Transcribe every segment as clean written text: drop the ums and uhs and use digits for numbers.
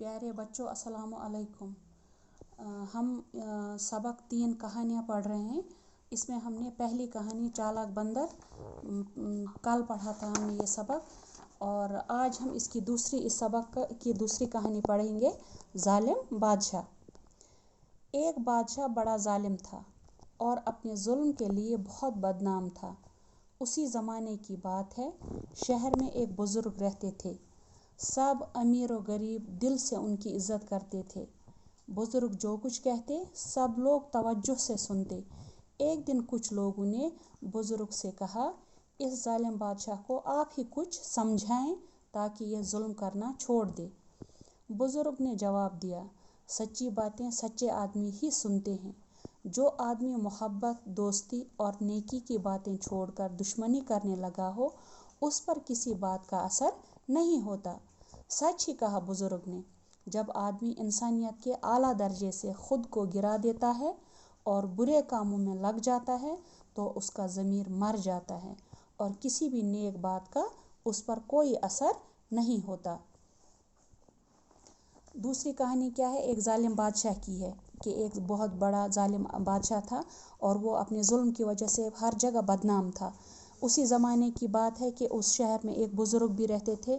प्यारे बच्चों अस्सलाम वालेकुम। हम सबक 3 कहानियाँ पढ़ रहे हैं। इसमें हमने पहली कहानी चालाक बंदर कल पढ़ा था हमने ये सबक, और आज हम इस सबक की दूसरी कहानी पढ़ेंगे, जालिम बादशाह। एक बादशाह बड़ा जालिम था और अपने जुल्म के लिए बहुत बदनाम था। उसी ज़माने की बात है। शहर में एक बुज़ुर्ग रहते थे। सब अमीर और गरीब दिल से उनकी इज़्ज़त करते थे। बुज़ुर्ग जो कुछ कहते सब लोग तवज्जो से सुनते। एक दिन कुछ लोगों ने बुज़ुर्ग से कहा, इस जालिम बादशाह को आप ही कुछ समझाएं ताकि यह जुल्म करना छोड़ दे। बुज़ुर्ग ने जवाब दिया, सच्ची बातें सच्चे आदमी ही सुनते हैं। जो आदमी मोहब्बत, दोस्ती और नेकी की बातें छोड़कर दुश्मनी करने लगा हो, उस पर किसी बात का असर नहीं होता। सच ही कहा बुज़ुर्ग ने। जब आदमी इंसानियत के आला दर्जे से ख़ुद को गिरा देता है और बुरे कामों में लग जाता है तो उसका ज़मीर मर जाता है और किसी भी नेक बात का उस पर कोई असर नहीं होता। दूसरी कहानी क्या है? एक जालिम बादशाह की है कि एक बहुत बड़ा जालिम बादशाह था और वो अपने जुल्म की वजह से हर जगह बदनाम था। उसी ज़माने की बात है कि उस शहर में एक बुज़ुर्ग भी रहते थे।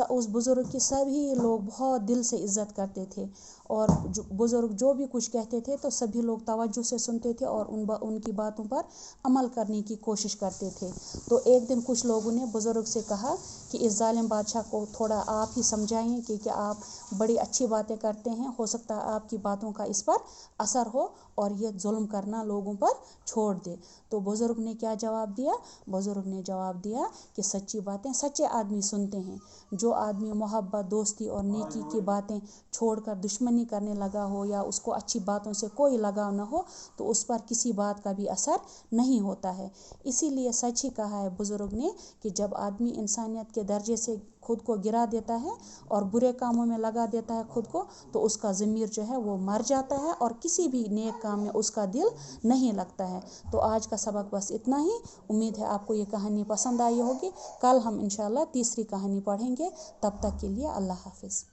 उस बुज़ुर्ग की सभी लोग बहुत दिल से इज़्ज़त करते थे और बुज़ुर्ग जो भी कुछ कहते थे तो सभी लोग तवज्जो से सुनते थे और उनकी बातों पर अमल करने की कोशिश करते थे। तो एक दिन कुछ लोगों ने बुज़ुर्ग से कहा कि इस जालिम बादशाह को थोड़ा आप ही समझाएं कि आप बड़ी अच्छी बातें करते हैं, हो सकता है आपकी बातों का इस पर असर हो और ये जुल्म करना लोगों पर छोड़ दे। तो बुज़ुर्ग ने क्या जवाब दिया? बुज़ुर्ग ने जवाब दिया कि सच्ची बातें सच्चे आदमी सुनते हैं। जो आदमी मोहब्बत, दोस्ती और नेकी की बातें छोड़कर दुश्मनी करने लगा हो या उसको अच्छी बातों से कोई लगाव न हो तो उस पर किसी बात का भी असर नहीं होता है। इसीलिए सच ही कहा है बुज़ुर्ग ने कि जब आदमी इंसानियत के दर्जे से खुद को गिरा देता है और बुरे कामों में लगा देता है खुद को, तो उसका ज़मीर जो है वो मर जाता है और किसी भी नेक काम में उसका दिल नहीं लगता है। तो आज का सबक बस इतना ही। उम्मीद है आपको ये कहानी पसंद आई होगी। कल हम इंशाल्लाह तीसरी कहानी पढ़ेंगे। तब तक के लिए अल्लाह हाफ़िज़।